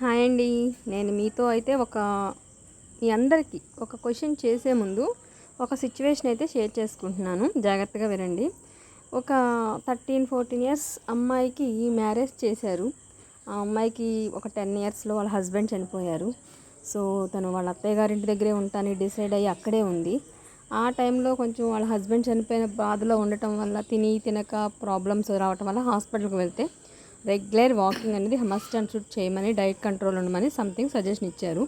Hi అండి. నేను మీతో అయితే మీ అందరికీ ఒక క్వశ్చన్ చేసే ముందు ఒక సిచ్యువేషన్ అయితే షేర్ చేసుకుంటున్నాను. జాగ్రత్తగా వినండి. ఒక 13-14 ఇయర్స్ అమ్మాయికి మ్యారేజ్ చేశారు. ఆ అమ్మాయికి ఒక 10 ఇయర్స్లో వాళ్ళ హస్బెండ్ చనిపోయారు. సో తను వాళ్ళ అత్తయ్య గారింటి దగ్గరే ఉంటానని డిసైడ్ అయ్యి అక్కడే ఉంది. ఆ టైంలో కొంచెం వాళ్ళ హస్బెండ్ చనిపోయిన బాధలో ఉండటం వల్ల తినక ప్రాబ్లమ్స్ రావటం వల్ల హాస్పిటల్కి వెళ్తే రెగ్యులర్ వాకింగ్ అనేది మస్ట్ అండ్ షుడ్ చేయమని, డైట్ కంట్రోల్ ఉండమని సంథింగ్ సజెషన్ ఇచ్చారు.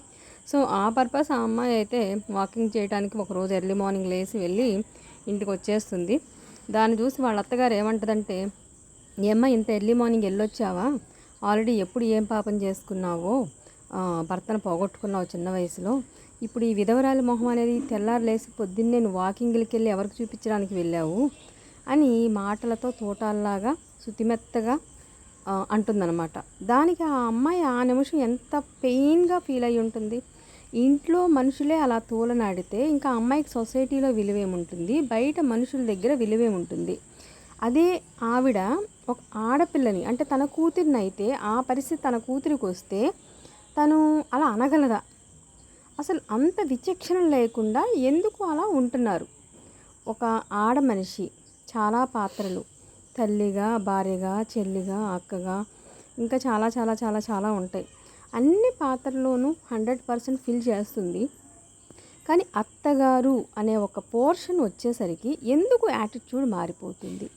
సో ఆ పర్పస్ ఆ అమ్మాయి అయితే వాకింగ్ చేయడానికి ఒకరోజు ఎర్లీ మార్నింగ్ లేచి వెళ్ళి ఇంటికి వచ్చేస్తుంది. దాన్ని చూసి వాళ్ళ అత్తగారు ఏమంటుందంటే, ఏమ్మా ఇంత ఎర్లీ మార్నింగ్ వెళ్ళొచ్చావా, ఆల్రెడీ ఎప్పుడు ఏం పాపం చేసుకున్నావో, భర్తను పోగొట్టుకున్నావు చిన్న వయసులో, ఇప్పుడు ఈ విధవరాలి మొహం అనేది తెల్లారు లేసి పొద్దున్నే నువ్వు వాకింగ్లకి వెళ్ళి ఎవరికి చూపించడానికి వెళ్ళావు అని మాటలతో తోటాల్లాగా శుతిమెత్తగా అంటుందన్నమాట. దానికి ఆ అమ్మాయి ఆ నిమిషం ఎంత పెయిన్గా ఫీల్ అయ్యి ఉంటుంది. ఇంట్లో మనుషులే అలా తోలనాడితే ఇంకా అమ్మాయికి సొసైటీలో విలువేముంటుంది, బయట మనుషుల దగ్గర విలువేముంటుంది. అదే ఆవిడ ఒక ఆడపిల్లని అంటే తన కూతురిని అయితే ఆ పరిస్థితి తన కూతురికి వస్తే తను అలా అనగలదా? అసలు అంత విచక్షణ లేకుండా ఎందుకు అలా ఉంటున్నారు? ఒక ఆడ మనిషి చాలా పాత్రలు, తల్లిగా, భార్యగా, చెల్లిగా, అక్కగా, ఇంకా చాలా చాలా చాలా చాలా ఉంటాయి. అన్ని పాత్రల్లోనూ 100% ఫిల్ చేస్తుంది. కానీ అత్తగారు అనే ఒక పోర్షన్ వచ్చేసరికి ఎందుకు యాటిట్యూడ్ మారిపోతుంది?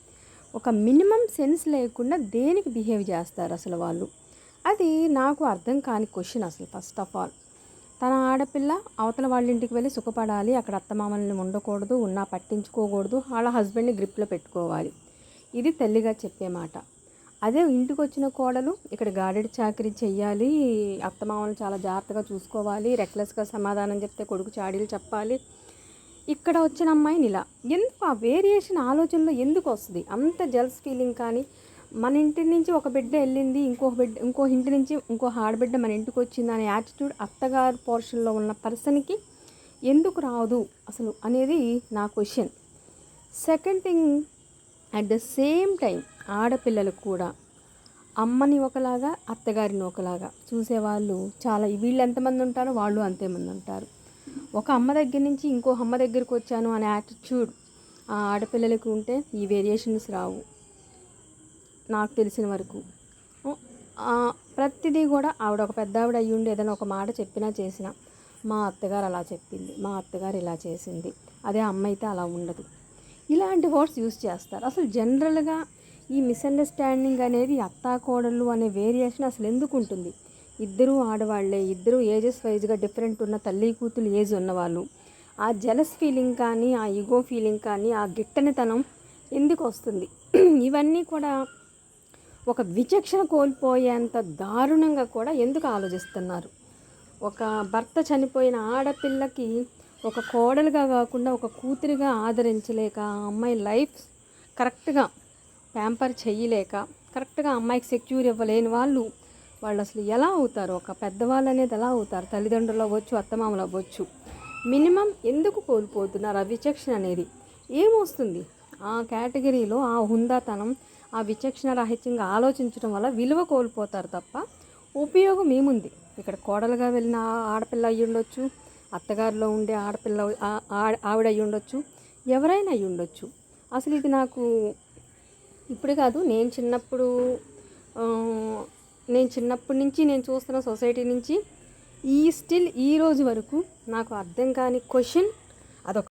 ఒక మినిమం సెన్స్ లేకుండా దేనికి బిహేవ్ చేస్తారు అసలు వాళ్ళు? అది నాకు అర్థం కాని క్వశ్చన్ అసలు. ఫస్ట్ ఆఫ్ ఆల్ తన ఆడపిల్ల అవతల వాళ్ళ ఇంటికి వెళ్ళి సుఖపడాలి, అక్కడ అత్తమామల్ని ఉండకూడదు, ఉన్నా పట్టించుకోకూడదు, వాళ్ళ హస్బెండ్ని గ్రిప్లో పెట్టుకోవాలి. ఇది తల్లిగా చెప్పే మాట. అదే ఇంటికి వచ్చిన కోడలు ఇక్కడ గాడెడి చాకరీ చెయ్యాలి, అత్తమామను చాలా జాగ్రత్తగా చూసుకోవాలి, రెక్లెస్గా సమాధానం చెప్తే కొడుకు చాడీలు చెప్పాలి. ఇక్కడ వచ్చిన అమ్మాయిని ఇలా ఎందుకు ఆ వేరియేషన్ ఆలోచనలో ఎందుకు వస్తుంది? అంత జెల్స్ ఫీలింగ్. కానీ మన ఇంటి నుంచి ఒక బిడ్డ వెళ్ళింది, ఇంకో ఇంటి నుంచి ఇంకో ఆడబిడ్డ మన ఇంటికి వచ్చింది అనే యాటిట్యూడ్ అత్తగారు పోర్షన్లో ఉన్న పర్సన్కి ఎందుకు రాదు అసలు అనేది నా question. Second thing, at the same time ఆడపిల్లలు కూడా అమ్మని ఒకలాగా అత్తగారిని ఒకలాగా చూసేవాళ్ళు చాలా. వీళ్ళు ఎంతమంది ఉంటారో వాళ్ళు అంతేమంది ఉంటారు. ఒక అమ్మ దగ్గర నుంచి ఇంకో అమ్మ దగ్గరికి వచ్చాను అనే యాటిట్యూడ్ ఆ ఆడపిల్లలకు ఉంటే ఈ వేరియేషన్స్ రావు నాకు తెలిసిన వరకు. ప్రతిదీ కూడా ఆవిడ ఒక పెద్ద ఆవిడ అయ్యి ఉండి ఏదైనా ఒక మాట చెప్పినా చేసినా, మా అత్తగారు అలా చెప్పింది, మా అత్తగారు ఇలా చేసింది, అదే అమ్మ అయితే అలా ఉండదు, ఇలాంటి వర్డ్స్ యూస్ చేస్తారు. అసలు జనరల్గా ఈ మిస్అండర్స్టాండింగ్ అనేది అత్తాకోడళ్ళు అనే వేరియేషన్ అసలు ఎందుకు ఉంటుంది? ఇద్దరూ ఆడవాళ్లే, ఇద్దరూ ఏజెస్ వైజ్గా డిఫరెంట్ ఉన్న తల్లి కూతురు ఏజ్ ఉన్నవాళ్ళు. ఆ జెలస్ ఫీలింగ్ కానీ, ఆ ఈగో ఫీలింగ్ కానీ, ఆ గిట్టనితనం ఎందుకు వస్తుంది? ఇవన్నీ కూడా ఒక విచక్షణ కోల్పోయేంత దారుణంగా కూడా ఎందుకు ఆలోచిస్తున్నారు? ఒక భర్త చనిపోయిన ఆడపిల్లకి ఒక కోడలుగా కాకుండా ఒక కూతురిగా ఆదరించలేక, ఆ అమ్మాయి లైఫ్ కరెక్ట్గా ప్యాంపర్ చెయ్యలేక, కరెక్ట్గా అమ్మాయికి సెక్యూర్ ఇవ్వలేని వాళ్ళు అసలు ఎలా అవుతారు? ఒక పెద్దవాళ్ళు అనేది ఎలా అవుతారు? తల్లిదండ్రులు అవ్వచ్చు, అత్తమామలు అవ్వచ్చు. మినిమం ఎందుకు కోల్పోతున్నారు? ఆ విచక్షణ అనేది ఏమొస్తుంది? ఆ కేటగిరీలో ఆ హుందాతనం, ఆ విచక్షణ రాహిత్యంగా ఆలోచించడం వల్ల విలువ కోల్పోతారు తప్ప ఉపయోగం ఏముంది? ఇక్కడ కోడలుగా వెళ్ళిన ఆడపిల్ల అయ్యి ఉండొచ్చు, అత్తగారిలో ఉండే ఆడపిల్ల ఆవిడ అయ్యి ఉండొచ్చు, ఎవరైనా అయ్యి ఉండొచ్చు. అసలు ఇది నాకు ఇప్పుడు కాదు, నేను చిన్నప్పటి నుంచి నేను చూస్తున్న సొసైటీ నుంచి ఈ రోజు వరకు నాకు అర్థం కాని క్వశ్చన్ అదొక.